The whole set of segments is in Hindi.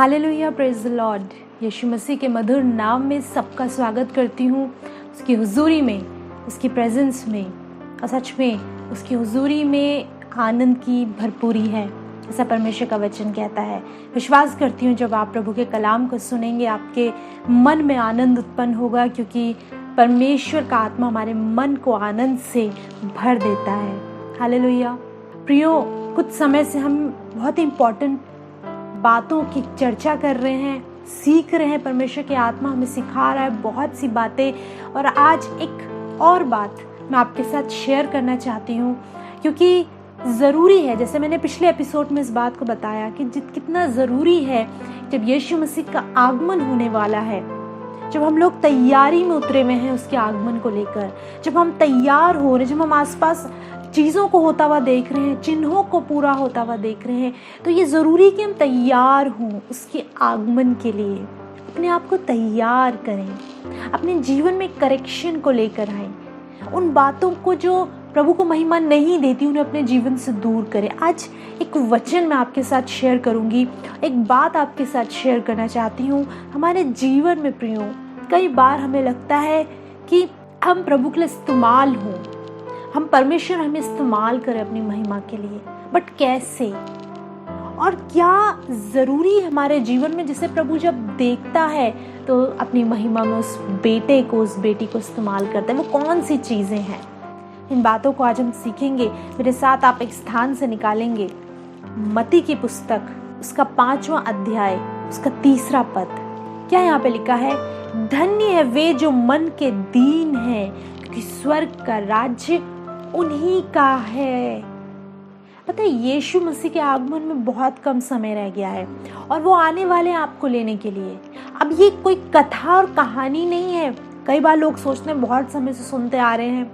Hallelujah, praise the lord. यीशु मसीह के मधुर नाम में सबका स्वागत करती हूँ, उसकी हुजूरी में, उसकी प्रेजेंस में। और सच में उसकी हुजूरी में आनंद की भरपूरी है, ऐसा परमेश्वर का वचन कहता है। विश्वास करती हूँ जब आप प्रभु के कलाम को सुनेंगे आपके मन में आनंद उत्पन्न होगा, क्योंकि परमेश्वर का आत्मा हमारे मन को आनंद से भर देता है। हालेलुया। प्रियो, कुछ समय से हम बहुत इम्पोर्टेंट बातों की चर्चा कर रहे हैं, सीख रहे हैं। परमेश्वर की आत्मा हमें सिखा रहा है बहुत सी बातें। और आज एक और बात मैं आपके साथ शेयर करना चाहती हूँ, क्योंकि ज़रूरी है, जैसे मैंने पिछले एपिसोड में इस बात को बताया कि कितना ज़रूरी है जब यीशु मसीह का आगमन होने वाला है, जब हम लोग तैयारी में उतरे हुए हैं उसके आगमन को लेकर, जब हम तैयार हो रहे, जब हम आसपास चीज़ों को होता हुआ देख रहे हैं, चिन्हों को पूरा होता हुआ देख रहे हैं, तो ये ज़रूरी कि हम तैयार हों उसके आगमन के लिए। अपने आप को तैयार करें, अपने जीवन में करेक्शन को लेकर आएं, उन बातों को जो प्रभु को महिमा नहीं देती उन्हें अपने जीवन से दूर करें। आज एक वचन मैं आपके साथ शेयर करूंगी, एक बात आपके साथ शेयर करना चाहती हूँ। हमारे जीवन में प्रियो, कई बार हमें लगता है कि हम प्रभु के लिए इस्तेमाल हों, हम परमेश्वर हमें इस्तेमाल करें अपनी महिमा के लिए, बट कैसे और क्या ज़रूरी हमारे जीवन में, जिसे प्रभु जब देखता है तो अपनी महिमा में उस बेटे को, उस बेटी को इस्तेमाल करता है। वो कौन सी चीज़ें हैं, इन बातों को आज हम सीखेंगे। मेरे साथ आप एक स्थान से निकालेंगे, मत्ती की पुस्तक, उसका 5वां अध्याय, उसका 3 पद। क्या यहाँ पे लिखा है? धन्य है वे जो मन के दीन हैं, क्योंकि स्वर्ग का राज्य उन्हीं का है। पता है, यीशु मसीह के आगमन में बहुत कम समय रह गया है और वो आने वाले हैं आपको लेने के लिए। अब ये कोई कथा और कहानी नहीं है। कई बार लोग सोचते हैं, बहुत समय से सुनते आ रहे हैं,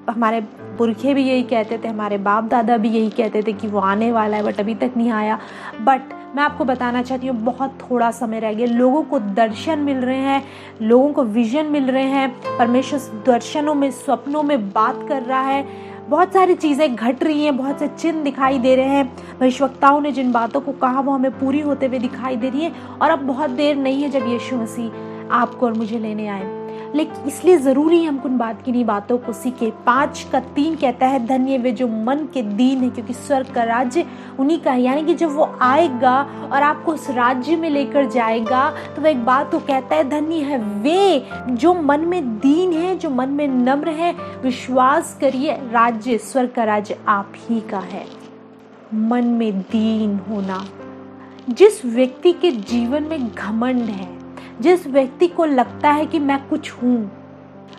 हमारे पुरखे भी यही कहते थे, हमारे बाप दादा भी यही कहते थे कि वो आने वाला है, बट अभी तक नहीं आया। बट मैं आपको बताना चाहती हूँ, बहुत थोड़ा समय रह गया। लोगों को दर्शन मिल रहे हैं, लोगों को विजन मिल रहे हैं, परमेश्वर दर्शनों में, स्वप्नों में बात कर रहा है, बहुत सारी चीज़ें घट रही हैं, बहुत से चिन्ह दिखाई दे रहे हैं। भविष्यवक्ताओं ने जिन बातों को कहा वो हमें पूरी होते हुए दिखाई दे रही है। और अब बहुत देर नहीं है जब यीशु मसीह आपको और मुझे लेने आए, लेकिन इसलिए ज़रूरी है हम उन किन्हीं बातों को सीखे। 5:3 कहता है, धन्य वे जो मन के दीन है, क्योंकि स्वर्ग का राज्य उन्हीं का है। यानी कि जब वो आएगा और आपको उस राज्य में लेकर जाएगा, तो वो एक बात को कहता है, धन्य है वे जो मन में दीन है, जो मन में नम्र है। विश्वास करिए, राज्य, स्वर्ग का राज्य आप ही का है। मन में दीन होना। जिस व्यक्ति के जीवन में घमंड है, जिस व्यक्ति को लगता है कि मैं कुछ हूँ,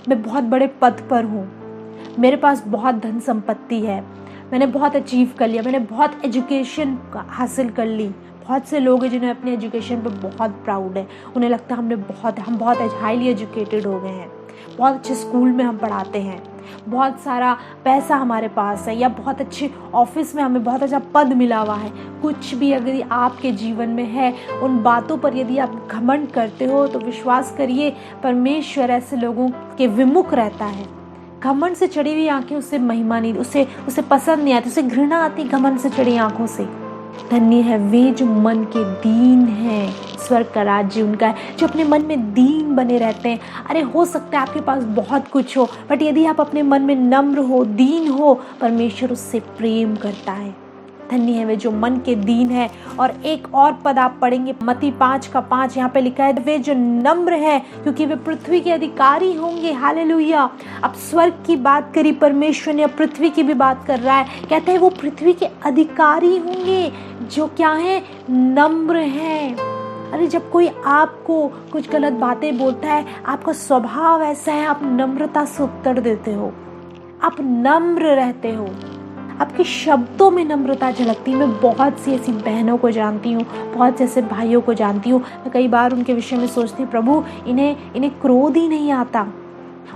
मैं बहुत बड़े पद पर हूँ, मेरे पास बहुत धन संपत्ति है, मैंने बहुत अचीव कर लिया, मैंने बहुत एजुकेशन हासिल कर ली। बहुत से लोग हैं जिन्हें अपने एजुकेशन पर बहुत प्राउड है, उन्हें लगता है हम बहुत हाईली एजुकेटेड हो गए हैं, बहुत अच्छे स्कूल में हम पढ़ाते हैं, बहुत सारा पैसा हमारे पास है, या बहुत अच्छे ऑफिस में हमें बहुत अच्छा पद मिला हुआ है। कुछ भी अगर आपके जीवन में है, उन बातों पर यदि आप घमंड करते हो, तो विश्वास करिए परमेश्वर ऐसे लोगों के विमुख रहता है। घमंड से चढ़ी हुई आंखें उससे महिमा नहीं, उसे पसंद नहीं आती, उसे घृणा आती घमंड से चढ़ी आंखों से। धन्य है वे जो मन के दीन हैं, स्वर्ग का राज्य उनका है। जो अपने मन में दीन बने रहते हैं। अरे हो सकता है आपके पास बहुत कुछ हो, बट यदि आप अपने मन में नम्र हो, दीन हो, परमेश्वर उससे प्रेम करता है। धन्य है वे जो मन के दीन है। और एक और पद आप पढ़ेंगे, मत्ती 5:5, यहाँ पे लिखा है, वे जो नम्र है, क्योंकि वे पृथ्वी के अधिकारी होंगे। हालेलुया। अब स्वर्ग की बात करी परमेश्वर ने, अब पृथ्वी की भी बात कर रहा है। कहते हैं वो पृथ्वी के अधिकारी होंगे जो क्या है? नम्र हैं। अरे जब कोई आपको कुछ गलत बातें बोलता है, आपका स्वभाव ऐसा है, आप नम्रता से उत्तर देते हो, आप नम्र रहते हो, आपके शब्दों में नम्रता झलकती है। मैं बहुत सी ऐसी बहनों को जानती हूँ, बहुत से ऐसे भाइयों को जानती हूँ, मैं कई बार उनके विषय में सोचती हूँ, प्रभु इन्हें क्रोध ही नहीं आता,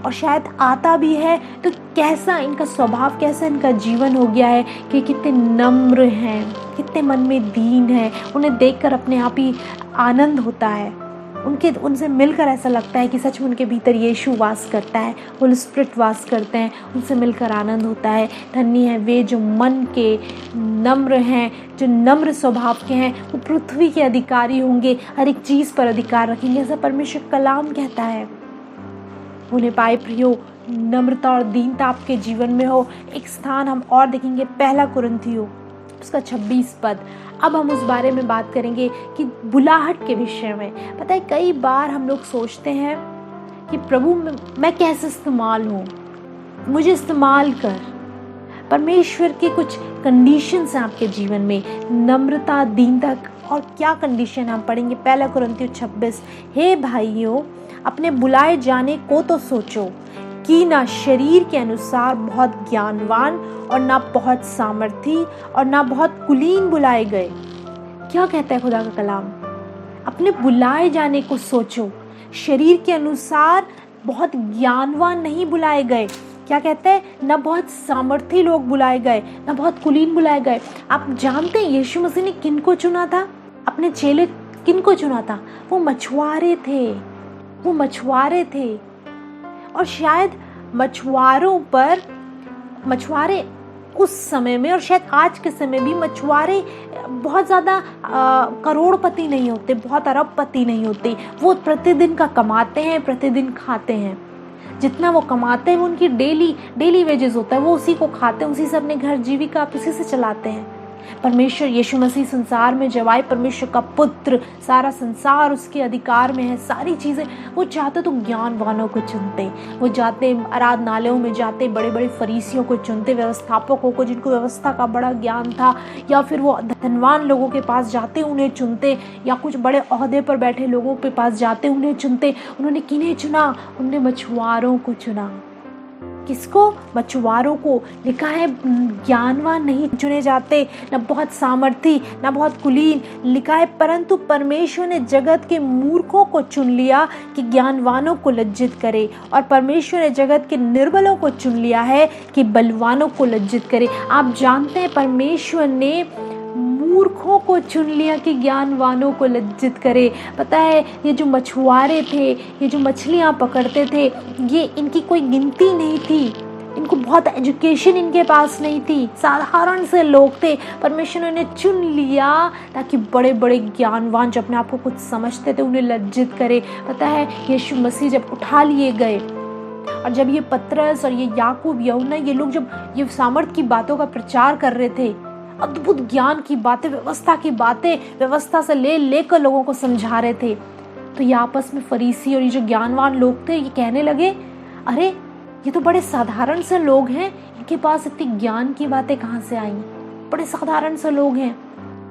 और शायद आता भी है तो कैसा इनका स्वभाव, कैसा इनका जीवन हो गया है कि कितने नम्र हैं, कितने मन में दीन है। उन्हें देखकर अपने आप ही आनंद होता है। उनसे मिलकर ऐसा लगता है कि सच में उनके भीतर यीशु वास करता है, होली स्पिरिट वास करते हैं, उनसे मिलकर आनंद होता है। धन्य है वे जो मन के नम्र हैं, जो नम्र स्वभाव के हैं, वो पृथ्वी के अधिकारी होंगे, हर एक चीज़ पर अधिकार रखेंगे, ऐसा परमेश्वर कलाम कहता है। भोले भाई प्रियो, नम्रता और दीनता आपके जीवन में हो। एक स्थान हम और देखेंगे, 1 कुरिन्थियों उसका 26 पद। अब हम उस बारे में बात करेंगे कि बुलाहट के विषय में। पता है कई बार हम लोग सोचते हैं कि प्रभु मैं कैसे इस्तेमाल हूँ, मुझे इस्तेमाल कर। परमेश्वर के कुछ कंडीशंस हैं आपके जीवन में, नम्रता, दीनता, और क्या कंडीशन हम पढ़ेंगे 1 कुरिन्थियों 26। हे भाइयों, अपने बुलाए जाने को तो सोचो कि ना शरीर के अनुसार बहुत ज्ञानवान और ना बहुत सामर्थी और ना बहुत कुलीन बुलाए गए। क्या कहता है खुदा का कलाम? अपने बुलाए जाने को सोचो, शरीर के अनुसार बहुत ज्ञानवान नहीं बुलाए गए। क्या कहते हैं? ना बहुत सामर्थी लोग बुलाए गए, ना बहुत कुलीन बुलाए गए। आप जानते हैं यीशु मसीह ने किन को चुना था? अपने चेले किन को चुना था? वो मछुआरे थे, वो मछुआरे थे। और शायद मछुआरे उस समय में और शायद आज के समय भी मछुआरे बहुत ज़्यादा करोड़पति नहीं होते, बहुत अरबपति नहीं होते। वो प्रतिदिन का कमाते हैं, प्रतिदिन खाते हैं। जितना वो कमाते हैं वो उनकी डेली वेजेस होता है, वो उसी को खाते हैं, उसी से अपने घर जीविका उसी से चलाते हैं। परमेश्वर यीशु मसीह संसार में जब आए, परमेश्वर का पुत्र, सारा संसार उसके अधिकार में है, सारी चीज़ें। वो चाहते तो ज्ञानवानों को चुनते, वो जाते आराधनालयों में जाते, बड़े बड़े फरीसियों को चुनते, व्यवस्थापकों को जिनको व्यवस्था का बड़ा ज्ञान था, या फिर वो धनवान लोगों के पास जाते उन्हें चुनते, या कुछ बड़े ओहदे पर बैठे लोगों के पास जाते उन्हें चुनते। उन्होंने किन्हें चुना? उन्होंने मछुआरों को चुना। किसको? मछुआरों को। लिखा है ज्ञानवान नहीं चुने जाते, न बहुत सामर्थी, न बहुत कुलीन। लिखा है परंतु परमेश्वर ने जगत के मूर्खों को चुन लिया कि ज्ञानवानों को लज्जित करे, और परमेश्वर ने जगत के निर्बलों को चुन लिया है कि बलवानों को लज्जित करे। आप जानते हैं परमेश्वर ने मूर्खों को चुन लिया कि ज्ञानवानों को लज्जित करे। पता है ये जो मछुआरे थे, ये जो मछलियाँ पकड़ते थे, ये इनकी कोई गिनती नहीं थी, इनको बहुत एजुकेशन इनके पास नहीं थी, साधारण से लोग थे। परमेश्वर ने उन्हें चुन लिया ताकि बड़े बड़े ज्ञानवान जो अपने आप को कुछ समझते थे उन्हें लज्जित करे। पता है यीशु मसीह जब उठा लिए गए, और जब ये पतरस और ये याकूब, यूहन्ना, ये लोग जब ये सामर्थ की बातों का प्रचार कर रहे थे, अद्भुत ज्ञान की बातें, व्यवस्था की बातें, व्यवस्था से लेकर लोगों को समझा रहे थे, तो ये आपस में फरीसी और ये जो ज्ञानवान लोग थे, ये कहने लगे, अरे ये तो बड़े साधारण से लोग हैं, इनके पास इतनी ज्ञान की बातें कहाँ से आई? बड़े साधारण से लोग हैं।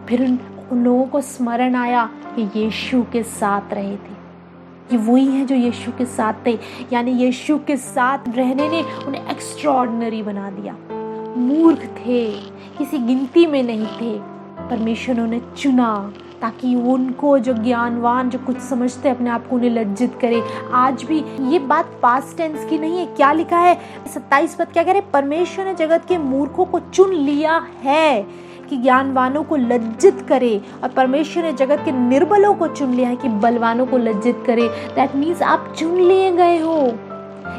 फिर उन लोगों को स्मरण आया कि यीशु के साथ रहे थे, ये वही हैं जो यीशु के साथ थे। यानी यीशु के साथ रहने ने उन्हें एक्स्ट्राऑर्डिनरी बना दिया। मूर्ख थे, किसी गिनती में नहीं थे, परमेश्वर ने उन्हें चुना ताकि उनको जो ज्ञानवान, जो कुछ समझते अपने आप को, उन्हें लज्जित करे। आज भी ये बात पास्ट टेंस की नहीं है। क्या लिखा है 27 पद? क्या कह रहे? परमेश्वर ने जगत के मूर्खों को चुन लिया है कि ज्ञानवानों को लज्जित करे, और परमेश्वर ने जगत के निर्बलों को चुन लिया है कि बलवानों को लज्जित करे। दैट मीन्स आप चुन लिए गए हो।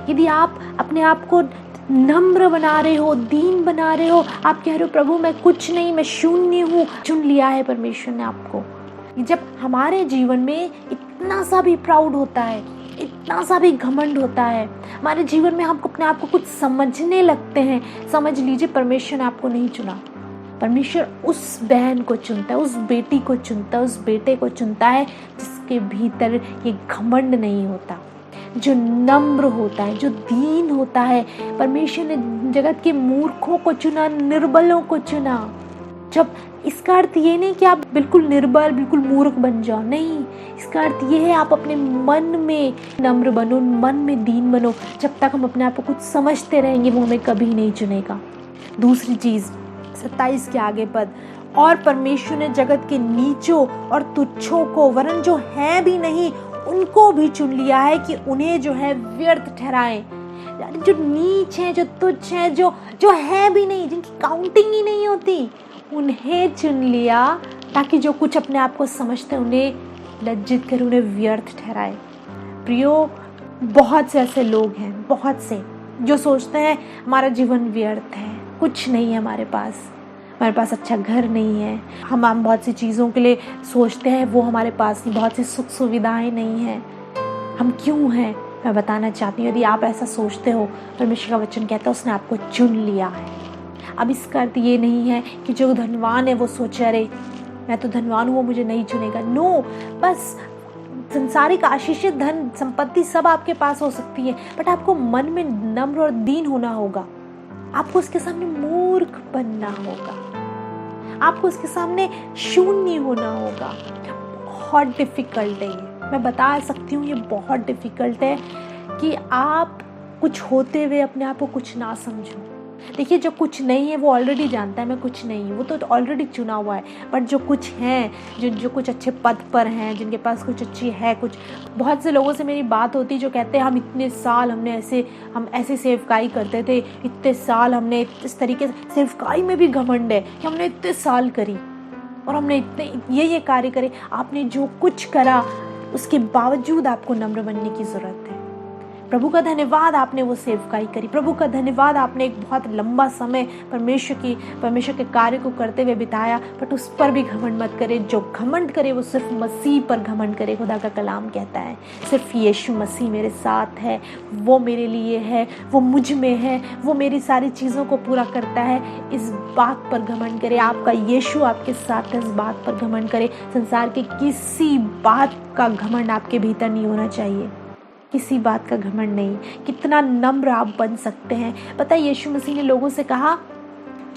यदि आप अपने आप को नम्र बना रहे हो, दीन बना रहे हो, आप कह रहे हो प्रभु मैं कुछ नहीं, मैं शून्य हूँ, चुन लिया है परमेश्वर ने आपको। जब हमारे जीवन में इतना सा भी प्राउड होता है, इतना सा भी घमंड होता है, हमारे जीवन में हम अपने आप को कुछ समझने लगते हैं, समझ लीजिए परमेश्वर ने आपको नहीं चुना। परमेश्वर उस बहन को चुनता है, उस बेटी को चुनता है, उस बेटे को चुनता है जिसके भीतर ये घमंड नहीं होता, जो नम्र होता है, जो दीन होता है। परमेश्वर ने जगत के मूर्खों को चुना, निर्बलों को चुना। जब इसका अर्थ ये नहीं कि आप बिल्कुल निर्बल, बिल्कुल मूर्ख बन जाओ, नहीं। इसका अर्थ ये है आप अपने मन में नम्र बनो, मन में दीन बनो। जब तक हम अपने आप को कुछ समझते रहेंगे वो हमें कभी नहीं चुनेगा। दूसरी चीज़ 27 के आगे पद, और परमेश्वर ने जगत के नीचों और तुच्छों को, वरन जो है भी नहीं उनको भी चुन लिया है कि उन्हें जो है व्यर्थ ठहराएं। जो नीच हैं, जो तुच्छ हैं, जो है भी नहीं, जिनकी काउंटिंग ही नहीं होती, उन्हें चुन लिया ताकि जो कुछ अपने आप को समझते हैं उन्हें लज्जित कर उन्हें व्यर्थ ठहराए। प्रियो, बहुत से ऐसे लोग हैं, बहुत से, जो सोचते हैं हमारा जीवन व्यर्थ है, कुछ नहीं है हमारे पास अच्छा घर नहीं है, हम बहुत सी चीज़ों के लिए सोचते हैं वो हमारे पास नहीं, बहुत सी सुख सुविधाएं नहीं हैं, हम क्यों हैं। मैं बताना चाहती हूँ, यदि आप ऐसा सोचते हो, परमेश्वर का वचन कहता है उसने आपको चुन लिया है। अब इसका अर्थ ये नहीं है कि जो धनवान है वो सोचे अरे मैं तो धनवान हूँ, वो मुझे नहीं चुनेगा। नो, बस संसारिक आशीषित धन संपत्ति सब आपके पास हो सकती है, बट आपको मन में नम्र और दीन होना होगा। आपको उसके सामने मूर्ख बनना होगा, आपको उसके सामने शून्य होना होगा। बहुत डिफिकल्ट है ये, मैं बता सकती हूँ, ये बहुत डिफिकल्ट है कि आप कुछ होते हुए अपने आप को कुछ ना समझो। देखिए, जो कुछ नहीं है वो ऑलरेडी जानता है मैं कुछ नहीं हूँ, वो तो ऑलरेडी चुना हुआ है। बट जो कुछ हैं, जो कुछ अच्छे पद पर हैं, जिनके पास कुछ अच्छी है, कुछ, बहुत से लोगों से मेरी बात होती है जो कहते हैं हम इतने साल हम ऐसे सेवकाई करते थे, इतने साल हमने इस तरीके से, सेवकाई में भी घमंड है कि हमने इतने साल करी और हमने इतने ये कार्य करे। आपने जो कुछ करा उसके बावजूद आपको नम्र बनने की ज़रूरत है। प्रभु का धन्यवाद आपने वो सेवकाई करी, प्रभु का धन्यवाद आपने एक बहुत लंबा समय परमेश्वर के कार्य को करते हुए बिताया, बट उस पर भी घमंड मत करे। जो घमंड करे वो सिर्फ मसीह पर घमंड करे। खुदा का कलाम कहता है सिर्फ यीशु मसीह मेरे साथ है, वो मेरे लिए है, वो मुझ में है, वो मेरी सारी चीज़ों को पूरा करता है, इस बात पर घमंड करे। आपका यीशु आपके साथ है, इस बात पर घमंड करे। संसार के किसी बात का घमंड आपके भीतर नहीं होना चाहिए, किसी बात का घमंड नहीं। कितना नम्र आप बन सकते हैं। पता है, यीशु मसीह ने लोगों से कहा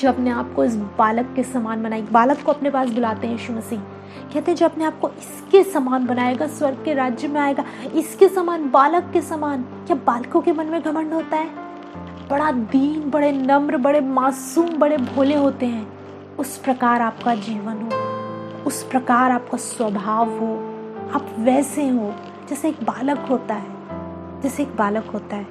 जो अपने आप को इस बालक के समान बनाए, बालक को अपने पास बुलाते हैं यीशु मसीह, कहते हैं जो अपने आप को इसके समान बनाएगा स्वर्ग के राज्य में आएगा। इसके समान, बालक के समान। क्या बालकों के मन में घमंड होता है? बड़ा दीन, बड़े नम्र, बड़े मासूम, बड़े भोले होते हैं। उस प्रकार आपका जीवन हो, उस प्रकार आपका स्वभाव हो, आप वैसे हो जैसे एक बालक होता है, जैसे एक बालक होता है।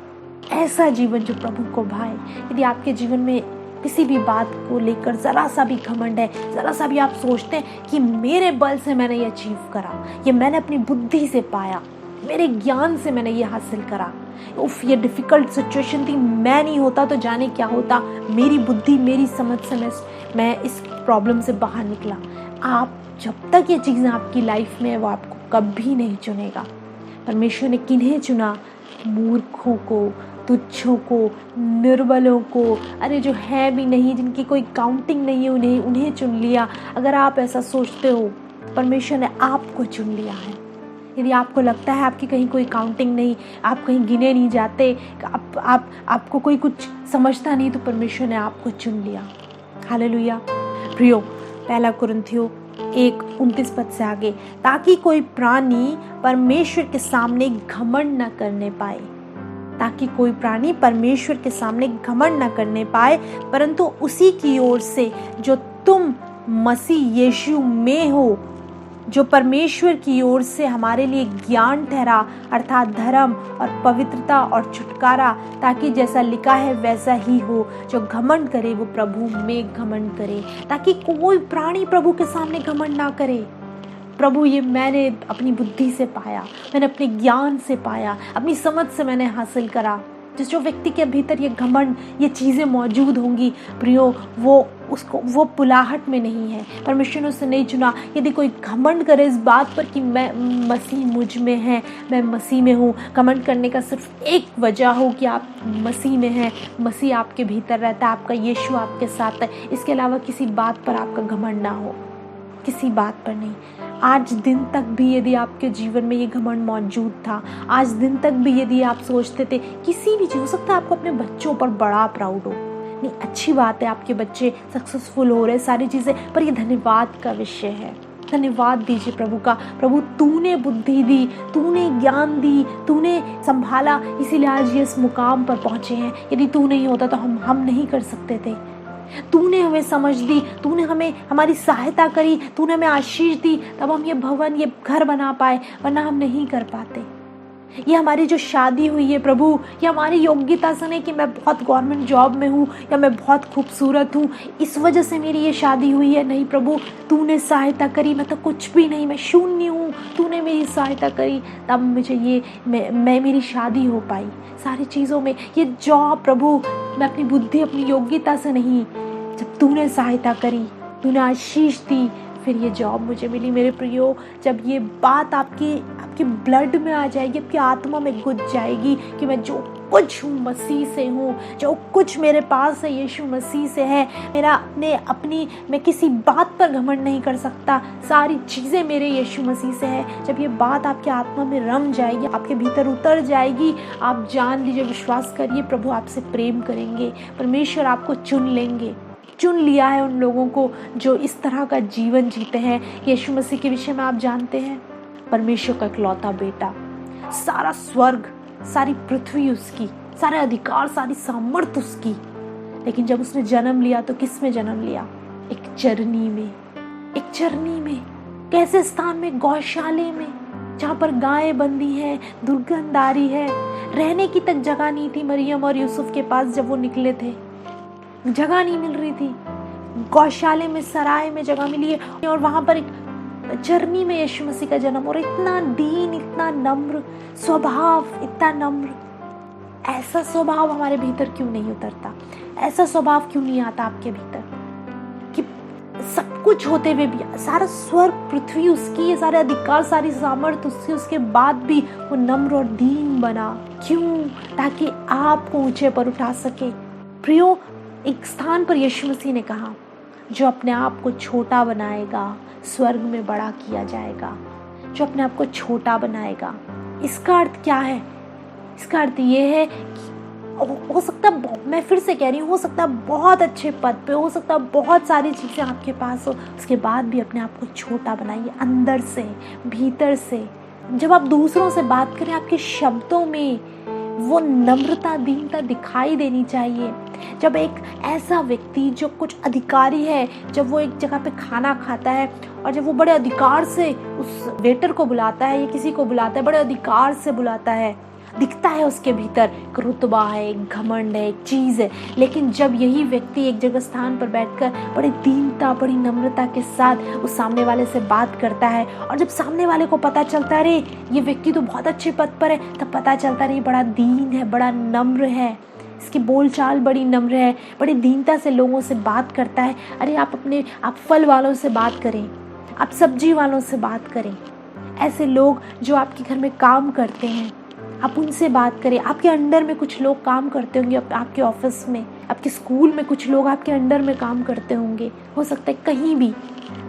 ऐसा जीवन जो प्रभु को भाए। यदि आपके जीवन में किसी भी बात को लेकर जरा सा भी घमंड है, जरा सा भी आप सोचते हैं कि मेरे बल से मैंने ये अचीव करा, ये मैंने अपनी बुद्धि से पाया, मेरे ज्ञान से मैंने ये हासिल करा, उफ ये डिफिकल्ट सिचुएशन थी, मैं नहीं होता तो जाने क्या होता, मेरी बुद्धि, मेरी समझ से मैं इस प्रॉब्लम से बाहर निकला। आप जब तक ये चीज़ें आपकी लाइफ में है, वो आपको कभी नहीं चुनेगा। परमेश्वर ने किन्हें चुना? मूर्खों को, तुच्छों को, निर्बलों को, अरे जो है भी नहीं, जिनकी कोई काउंटिंग नहीं है, उन्हें चुन लिया। अगर आप ऐसा सोचते हो, परमेश्वर ने आपको चुन लिया है। यदि आपको लगता है आपकी कहीं कोई काउंटिंग नहीं, आप कहीं गिने नहीं जाते, आपको कोई कुछ समझता नहीं, तो परमेश्वर ने आपको चुन लिया। हालेलुया। प्रियो, पहला कुरिन्थियों 1:29 से आगे, ताकि कोई प्राणी परमेश्वर के सामने घमंड न करने पाए, ताकि कोई प्राणी परमेश्वर के सामने घमंड न करने पाए, परंतु उसी की ओर से जो तुम मसीह यीशु में हो, जो परमेश्वर की ओर से हमारे लिए ज्ञान ठहरा, अर्थात धर्म और पवित्रता और छुटकारा, ताकि जैसा लिखा है वैसा ही हो। जो घमंड करे वो प्रभु में घमंड करे, ताकि कोई प्राणी प्रभु के सामने घमंड ना करे। प्रभु ये मैंने अपनी बुद्धि से पाया, मैंने अपने ज्ञान से पाया, अपनी समझ से मैंने हासिल करा। जो व्यक्ति के भीतर ये घमंड, ये चीज़ें मौजूद होंगी, प्रियो, वो पुलाहट में नहीं है। परमेश्वर ने उसे नहीं चुना। यदि कोई घमंड करे इस बात पर कि मैं मसीह मुझ में है, मैं मसीह में हूँ, घमंड करने का सिर्फ एक वजह हो कि आप मसीह में हैं, मसीह आपके भीतर रहता है, आपका यीशु आपके साथ है, इसके अलावा किसी बात पर आपका घमंड ना हो, किसी बात पर नहीं। आज दिन तक भी यदि आपके जीवन में ये घमंड मौजूद था, आज दिन तक भी यदि आप सोचते थे किसी भी चीज़, हो सकता है आपको अपने बच्चों पर बड़ा प्राउड हो, नहीं, अच्छी बात है आपके बच्चे सक्सेसफुल हो रहे, सारी चीज़ें, पर ये धन्यवाद का विषय है। धन्यवाद दीजिए प्रभु का। प्रभु तूने बुद्धि दी, तूने ज्ञान दी, तूने संभाला, इसीलिए आज ये इस मुकाम पर पहुँचे हैं। यदि तू नहीं होता तो हम नहीं कर सकते थे। तूने हमें समझ दी, तूने हमें हमारी सहायता करी, तूने हमें आशीष दी, तब हम ये भवन, ये घर बना पाए, वरना हम नहीं कर पाते। ये हमारी जो शादी हुई है प्रभु, ये हमारी योग्यता से नहीं कि मैं बहुत गवर्नमेंट जॉब में हूँ या मैं बहुत खूबसूरत हूँ इस वजह से मेरी ये शादी हुई है। नहीं प्रभु, तूने सहायता करी, मैं तो कुछ भी नहीं, मैं शून्य हूँ, तूने मेरी सहायता करी, तब मुझे ये मैं मेरी शादी हो पाई। सारी चीज़ों में ये जॉब प्रभु, मैं अपनी बुद्धि अपनी योग्यता से नहीं, जब तूने सहायता करी, तूने आशीष दी, फिर ये जॉब मुझे मिली। मेरे प्रियो, जब ये बात आपके ब्लड में आ जाएगी, आपकी आत्मा में घुस जाएगी कि मैं जो कुछ हूँ मसीह से हूँ, जो कुछ मेरे पास है यीशु मसीह से है, मैं किसी बात पर घमंड नहीं कर सकता, सारी चीज़ें मेरे यीशु मसीह से है। जब ये बात आपकी आत्मा में रम जाएगी, आपके भीतर उतर जाएगी, आप जान लीजिए, विश्वास करिए, प्रभु आपसे प्रेम करेंगे, परमेश्वर आपको चुन लेंगे। चुन लिया है उन लोगों को जो इस तरह का जीवन जीते हैं। यीशु मसीह के विषय में आप जानते हैं, परमेश्वर का इकलौता बेटा, सारा स्वर्ग, सारी पृथ्वी उसकी, सारे अधिकार, सारी सामर्थ उसकी, लेकिन जब उसने जन्म लिया तो किस में जन्म लिया? एक चरनी में, कैसे स्थान में? गौशाले में, जहाँ पर गायें बंधी हैं, दुर्गंध आ रही है, रहने की तक जगह नहीं थी मरियम और यूसुफ के पास। जब वो निकले थे जगह नहीं मिल रही थी, गौशाले में, सराय में जगह मिली है, और वहां पर एक चरनी में यीशु मसीह का जन्म। और इतना दीन, इतना नम्र स्वभाव, इतना नम्र, ऐसा स्वभाव हमारे भीतर क्यों नहीं उतरता? ऐसा स्वभाव क्यों नहीं आता आपके भीतर कि सब कुछ होते हुए भी, सारा स्वर्ग पृथ्वी उसकी है, सारे अधिकार, सारी सामर्थ उसकी, उसके बाद भी वो नम्र और दीन बना। क्यों? ताकि आपको ऊंचे पर उठा सके। प्रियो, एक स्थान पर यीशु मसीह ने कहा, जो अपने आप को छोटा बनाएगा स्वर्ग में बड़ा किया जाएगा। जो अपने आप को छोटा बनाएगा, इसका अर्थ क्या है? इसका अर्थ ये है कि हो सकता है, मैं फिर से कह रही हूँ, हो सकता है बहुत अच्छे पद पे, हो सकता है बहुत सारी चीज़ें आपके पास हो, उसके बाद भी अपने आप को छोटा बनाइए, अंदर से, भीतर से। जब आप दूसरों से बात करें, आपके शब्दों में वो नम्रता, दीनता दिखाई देनी चाहिए। जब एक ऐसा व्यक्ति जो कुछ अधिकारी है, जब वो एक जगह पे खाना खाता है और जब वो बड़े अधिकार से उस वेटर को बुलाता है या किसी को बुलाता है, बड़े अधिकार से बुलाता है, दिखता है उसके भीतर एक रुतबा है, एक घमंड है, एक चीज़ है। लेकिन जब यही व्यक्ति एक जगह स्थान पर बैठकर बड़ी दीनता, बड़ी नम्रता के साथ उस सामने वाले से बात करता है, और जब सामने वाले को पता चलता है, अरे ये व्यक्ति तो बहुत अच्छे पद पर है, तब पता चलता है ये बड़ा दीन है, बड़ा नम्र है, इसकी बोलचाल बड़ी नम्र है, बड़ी दीनता से लोगों से बात करता है। अरे आप फल वालों से बात करें, आप सब्जी वालों से बात करें, ऐसे लोग जो आपके घर में काम करते हैं, आप उनसे बात करें। आपके अंडर में कुछ लोग काम करते होंगे, आपके ऑफिस में, आपके स्कूल में कुछ लोग आपके अंडर में काम करते होंगे, हो सकता है कहीं भी।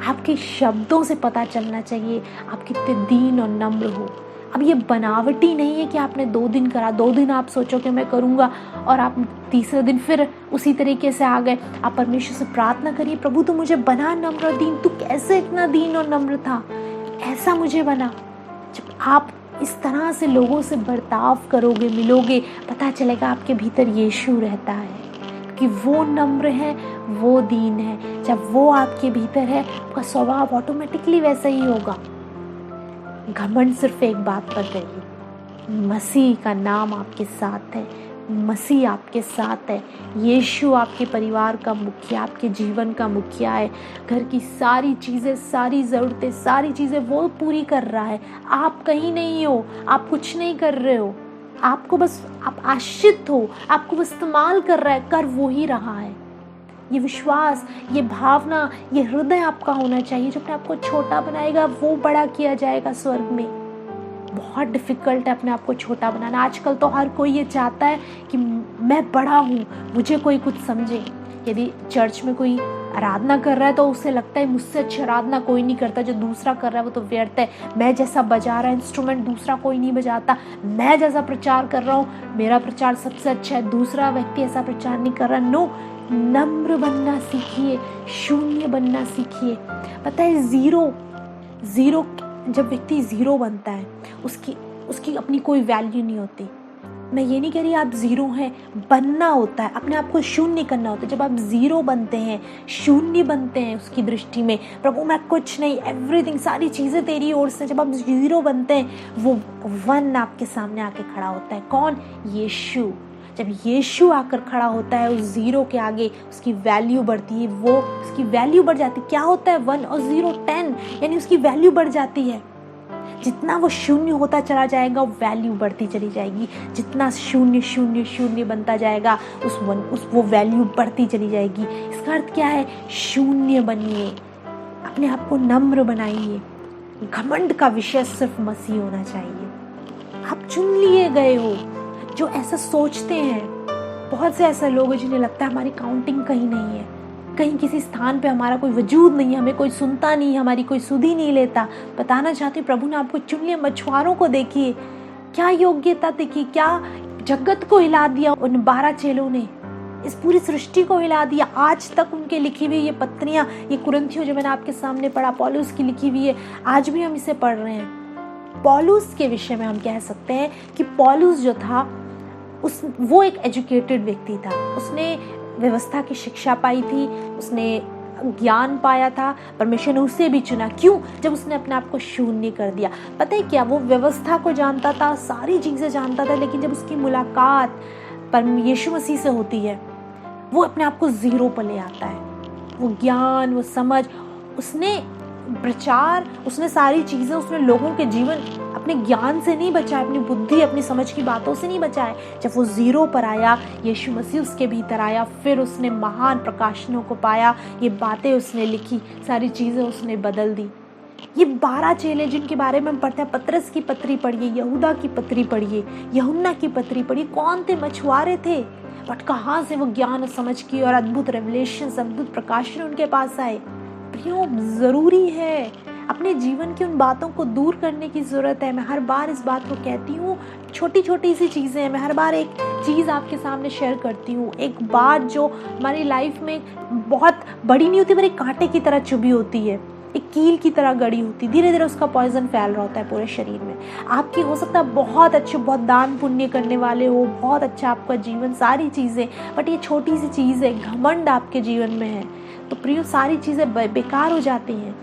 आपके शब्दों से पता चलना चाहिए आप कितने दीन और नम्र हो। अब ये बनावटी नहीं है कि आपने 2 दिन करा, 2 दिन आप सोचो कि मैं करूँगा और आप तीसरे दिन फिर उसी तरीके से आ गए। आप परमेश्वर से प्रार्थना करिए, प्रभु तू मुझे बना नम्र और दीन, तू कैसे इतना दीन और नम्र था, ऐसा मुझे बना। जब आप इस तरह से लोगों से बर्ताव करोगे, मिलोगे, पता चलेगा आपके भीतर यीशु रहता है, कि वो नम्र है, वो दीन है। जब वो आपके भीतर है, आपका स्वभाव ऑटोमेटिकली वैसा ही होगा। घमंड सिर्फ एक बात पर करिए, मसीह का नाम आपके साथ है, मसीह आपके साथ है, यीशु आपके परिवार का मुखिया, आपके जीवन का मुखिया है। घर की सारी चीज़ें, सारी ज़रूरतें, सारी चीज़ें वो पूरी कर रहा है। आप कहीं नहीं हो, आप कुछ नहीं कर रहे हो, आपको बस, आप आश्रित हो, आपको बस इस्तेमाल कर रहा है, कर वो ही रहा है। ये विश्वास, ये भावना, ये हृदय आपका होना चाहिए। जो अपने आपको छोटा बनाएगा वो बड़ा किया जाएगा स्वर्ग में। बहुत डिफ़िकल्ट है अपने आप को छोटा बनाना। आजकल तो हर कोई ये चाहता है कि मैं बड़ा हूँ, मुझे कोई कुछ समझे। यदि चर्च में कोई आराधना कर रहा है तो उसे लगता है मुझसे अच्छी आराधना कोई नहीं करता, जो दूसरा कर रहा है वो तो व्यर्थ है। मैं जैसा बजा रहा इंस्ट्रूमेंट दूसरा कोई नहीं बजाता, मैं जैसा प्रचार कर रहा हूँ मेरा प्रचार सबसे अच्छा है, दूसरा व्यक्ति ऐसा प्रचार नहीं कर रहा। नो, नम्र बनना सीखिए, शून्य बनना सीखिए। पता है ज़ीरो जब व्यक्ति ज़ीरो बनता है, उसकी अपनी कोई वैल्यू नहीं होती। मैं ये नहीं कह रही आप ज़ीरो हैं, बनना होता है, अपने आप को शून्य करना होता है। जब आप ज़ीरो बनते हैं, शून्य बनते हैं उसकी दृष्टि में, प्रभु मैं कुछ नहीं, एवरीथिंग, सारी चीज़ें तेरी ओर से, जब आप ज़ीरो बनते हैं, वो वन आपके सामने आके खड़ा होता है। कौन? यीशु। जब यीशु आकर खड़ा होता है उस ज़ीरो के आगे, उसकी वैल्यू बढ़ती है, वो उसकी वैल्यू बढ़ जाती है। क्या होता है? 1 और 0 10, यानी उसकी वैल्यू बढ़ जाती है। जितना वो शून्य होता चला जाएगा वैल्यू बढ़ती चली जाएगी। जितना शून्य शून्य शून्य बनता जाएगा वो वैल्यू बढ़ती चली जाएगी। इसका अर्थ क्या है? शून्य बनिए, अपने आप को नम्र बनाइए। घमंड का विषय सिर्फ मसीह होना चाहिए। आप चुन लिए गए हो जो ऐसा सोचते हैं। बहुत से ऐसे लोग हैं जिन्हें लगता है हमारी काउंटिंग कहीं नहीं है, कहीं किसी स्थान पे हमारा कोई वजूद नहीं है, हमें कोई सुनता नहीं, हमारी कोई सुध ही नहीं लेता। बताना चाहती हूँ प्रभु ने आपको चुन लिया। मछुआरों को देखिए, क्या योग्यता देखिए, क्या जगत को हिला दिया उन 12 चेलों ने, इस पूरी सृष्टि को हिला दिया। आज तक उनके लिखी हुई ये पत्रियां, ये कुरिन्थियों जो मैंने आपके सामने पढ़ा, पौलुस की लिखी हुई है, आज भी हम इसे पढ़ रहे हैं। पौलुस के विषय में हम कह सकते हैं कि पौलुस जो था वो एक एजुकेटेड व्यक्ति था। उसने व्यवस्था की शिक्षा पाई थी, उसने ज्ञान पाया था, परमेश्वर ने उसे भी चुना। क्यों? जब उसने अपने आप को शून्य कर दिया। पता है क्या? वो व्यवस्था को जानता था, सारी चीज़ें जानता था, लेकिन जब उसकी मुलाकात यीशु मसीह से होती है, वो अपने आप को ज़ीरो पर ले आता है। वो ज्ञान, वो समझ, उसने प्रचार, उसने सारी चीज़ें, उसने लोगों के जीवन अपने ज्ञान से नहीं बचाए, अपनी बुद्धि, अपनी समझ की बातों से नहीं बचाए। जब वो ज़ीरो पर आया, यीशु मसीह उसके भीतर आया, फिर उसने महान प्रकाशनों को पाया, ये बातें उसने लिखी, सारी चीज़ें उसने बदल दी। ये 12 चेले जिनके बारे में हम पढ़ते हैं, पतरस की पत्री पढ़िए, यहूदा की पत्री पढ़िए, यूहन्ना की पत्री पढ़िए, कौन थे? मछुआरे थे, बट कहाँ से वो ज्ञान और समझ की और अद्भुत रेवलेशन, अद्भुत प्रकाशन उनके पास आए। प्रियो, जरूरी है अपने जीवन की उन बातों को दूर करने की ज़रूरत है। मैं हर बार इस बात को कहती हूँ, छोटी छोटी सी चीज़ें हैं। मैं हर बार एक चीज़ आपके सामने शेयर करती हूँ, एक बात जो हमारी लाइफ में बहुत बड़ी नहीं होती पर एक कांटे की तरह चुभी होती है, एक कील की तरह गड़ी होती, धीरे धीरे उसका पॉइजन फैल रहा होता है पूरे शरीर में। आपकी हो सकता है बहुत अच्छे, बहुत दान पुण्य करने वाले हो, बहुत अच्छा आपका जीवन, सारी चीज़ें, बट ये छोटी सी चीज़ है, घमंड आपके जीवन में है, तो प्रियो सारी चीज़ें बेकार हो जाती हैं।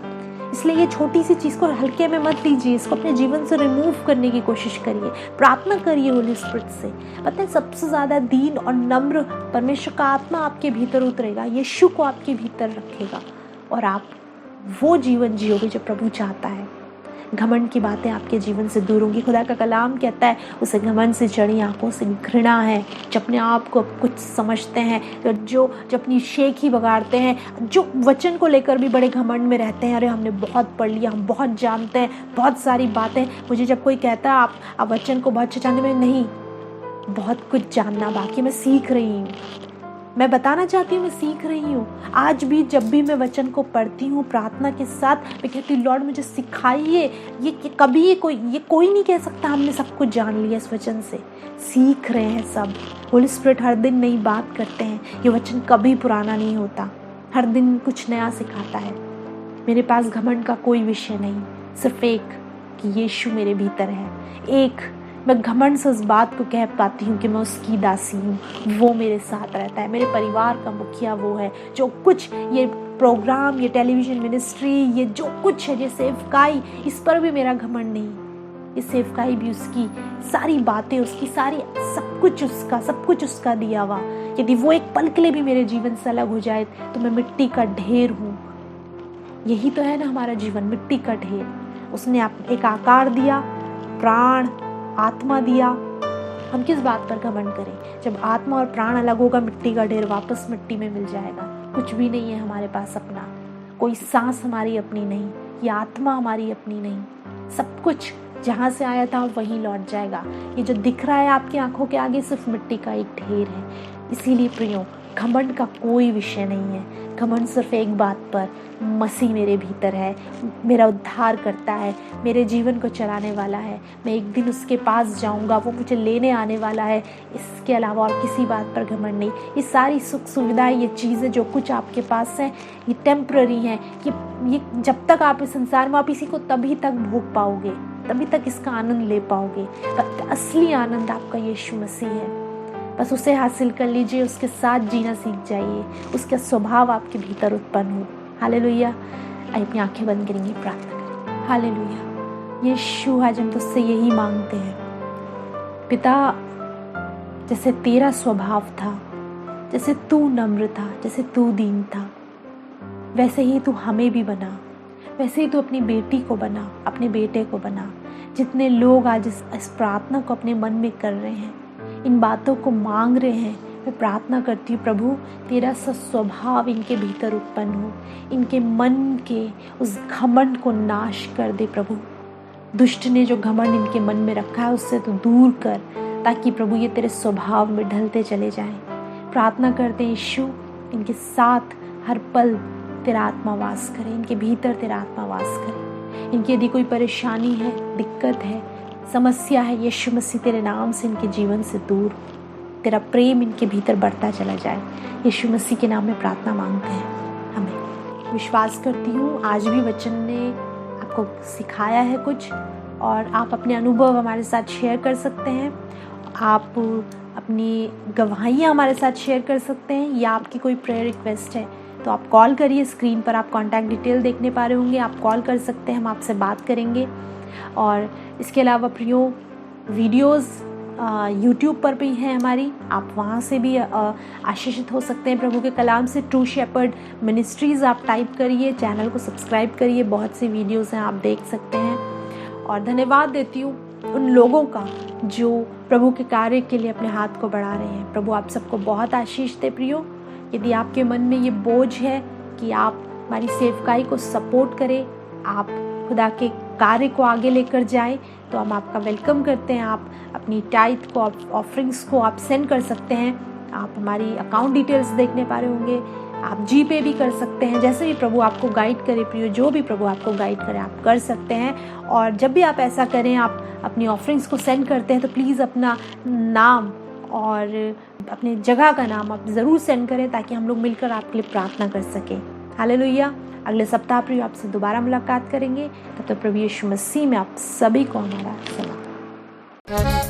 इसलिए ये छोटी सी चीज़ को हल्के में मत लीजिए, इसको अपने जीवन से रिमूव करने की कोशिश करिए, प्रार्थना करिए होली स्पिरिट से। पता है सबसे ज़्यादा दीन और नम्र परमेश्वर का आत्मा आपके भीतर उतरेगा, यीशु को आपके भीतर रखेगा और आप वो जीवन जियोगे जो प्रभु चाहता है। घमंड की बातें आपके जीवन से दूर होंगी। खुदा का कलाम कहता है उसे घमंड से चढ़ी आंखों से घृणा है, जो अपने आप को कुछ समझते हैं, जो अपनी शेख ही बगाड़ते हैं, जो वचन को लेकर भी बड़े घमंड में रहते हैं। अरे हमने बहुत पढ़ लिया, हम बहुत जानते हैं, बहुत सारी बातें। मुझे जब कोई कहता है आप वचन को बहुत अच्छा जानते, मैं नहीं, बहुत कुछ जानना बाकी, मैं सीख रही हूँ। मैं बताना चाहती हूँ मैं सीख रही हूँ। आज भी जब भी मैं वचन को पढ़ती हूँ प्रार्थना के साथ, मैं कहती हूँ लॉर्ड मुझे सिखाइए। ये कभी ये कोई नहीं कह सकता हमने सब कुछ जान लिया इस वचन से। सीख रहे हैं सब। होली स्पिरिट हर दिन नई बात करते हैं। ये वचन कभी पुराना नहीं होता, हर दिन कुछ नया सिखाता है। मेरे पास घमंड का कोई विषय नहीं, सिर्फ एक कि यीशु मेरे भीतर है। एक मैं घमंड से उस बात को कह पाती हूँ कि मैं उसकी दासी हूँ, वो मेरे साथ रहता है, मेरे परिवार का मुखिया वो है। जो कुछ ये प्रोग्राम, ये टेलीविज़न मिनिस्ट्री, ये जो कुछ है, ये सेवकाई, इस पर भी मेरा घमंड नहीं। ये सेवकाई भी उसकी, सारी बातें उसकी, सारी सब कुछ उसका दिया हुआ। यदि वो एक पल के लिए भी मेरे जीवन से अलग हो जाए तो मैं मिट्टी का ढेर हूँ। यही तो है ना हमारा जीवन, मिट्टी का ढेर। उसने एक आकार दिया, प्राण, आत्मा दिया। हम किस बात पर घमंड करें? जब आत्मा और प्राण अलग होगा, मिट्टी का ढेर वापस मिट्टी में मिल जाएगा। कुछ भी नहीं है हमारे पास अपना, कोई सांस हमारी अपनी नहीं, ये आत्मा हमारी अपनी नहीं। सब कुछ जहाँ से आया था वहीं लौट जाएगा। ये जो दिख रहा है आपकी आंखों के आगे सिर्फ मिट्टी का एक ढेर है। इसीलिए प्रियो, घमंड का कोई विषय नहीं है। घमंड सिर्फ एक बात पर, मसीह मेरे भीतर है, मेरा उद्धार करता है, मेरे जीवन को चलाने वाला है, मैं एक दिन उसके पास जाऊंगा, वो मुझे लेने आने वाला है। इसके अलावा और किसी बात पर घमंड नहीं। ये सारी सुख सुविधाएं, ये चीज़ें जो कुछ आपके पास हैं, ये टेम्पररी हैं। ये जब तक आप इस संसार में, आप इसी को तभी तक भोग पाओगे, तभी तक इसका आनंद ले पाओगे। असली आनंद आपका यीशु मसीह है, बस उसे हासिल कर लीजिए, उसके साथ जीना सीख जाइए, उसका स्वभाव आपके भीतर उत्पन्न हो। हालेलुया। अपनी आंखें बंद करेंगे, प्रार्थना करेंगे। हालेलुया। यीशु, आज हम तुझसे यही मांगते हैं पिता, जैसे तेरा स्वभाव था, जैसे तू नम्र था, जैसे तू दीन था, वैसे ही तू हमें भी बना, वैसे ही तू अपनी बेटी को बना, अपने बेटे को बना। जितने लोग आज इस प्रार्थना को अपने मन में कर रहे हैं, इन बातों को मांग रहे हैं, मैं प्रार्थना करती हूँ प्रभु, तेरा स्वभाव इनके भीतर उत्पन्न हो, इनके मन के उस घमंड को नाश कर दे प्रभु। दुष्ट ने जो घमंड इनके मन में रखा है उससे तो दूर कर, ताकि प्रभु ये तेरे स्वभाव में ढलते चले जाएं। प्रार्थना करते हैं यीशु, इनके साथ हर पल तेरा आत्मा वास करे, इनके भीतर तेरा आत्मा वास करे। इनकी यदि कोई परेशानी है, दिक्कत है, समस्या है, यीशु मसीह तेरे नाम से इनके जीवन से दूर, तेरा प्रेम इनके भीतर बढ़ता चला जाए। यीशु मसीह के नाम में प्रार्थना मांगते हैं, हमें। विश्वास करती हूँ आज भी वचन ने आपको सिखाया है कुछ, और आप अपने अनुभव हमारे साथ शेयर कर सकते हैं। आप अपनी गवाहियाँ हमारे साथ शेयर कर सकते हैं, या आपकी कोई प्रेयर रिक्वेस्ट है तो आप कॉल करिए। स्क्रीन पर आप कॉन्टैक्ट डिटेल देखने पा रहे होंगे, आप कॉल कर सकते हैं, हम आपसे बात करेंगे। और इसके अलावा प्रियो, वीडियोस यूट्यूब पर भी हैं हमारी, आप वहाँ से भी आशीषित हो सकते हैं प्रभु के कलाम से। ट्रू शेपर्ड मिनिस्ट्रीज़ आप टाइप करिए, चैनल को सब्सक्राइब करिए, बहुत सी वीडियोस हैं, आप देख सकते हैं। और धन्यवाद देती हूँ उन लोगों का जो प्रभु के कार्य के लिए अपने हाथ को बढ़ा रहे हैं। प्रभु आप सबको बहुत आशीष दे प्रियो। यदि आपके मन में ये बोझ है कि आप हमारी सेवकाई को सपोर्ट करें, आप खुदा के कार्य को आगे लेकर जाएं, तो हम आपका वेलकम करते हैं। आप अपनी टाइथ को, ऑफरिंग्स को आप सेंड कर सकते हैं। आप हमारी अकाउंट डिटेल्स देखने पा रहे होंगे, आप जीपे भी कर सकते हैं, जैसे भी प्रभु आपको गाइड करे प्रियो, जो भी प्रभु आपको गाइड करे आप कर सकते हैं। और जब भी आप ऐसा करें, आप अपनी ऑफरिंग्स को सेंड करते हैं, तो प्लीज़ अपना नाम और अपने जगह का नाम आप ज़रूर सेंड करें, ताकि हम लोग मिलकर आपके लिए प्रार्थना कर सकें। हालेलुया। अगले सप्ताह प्रियो आपसे दोबारा मुलाकात करेंगे, तब तक प्रभु यीशु मसीह में आप सभी को हमारा सलाम।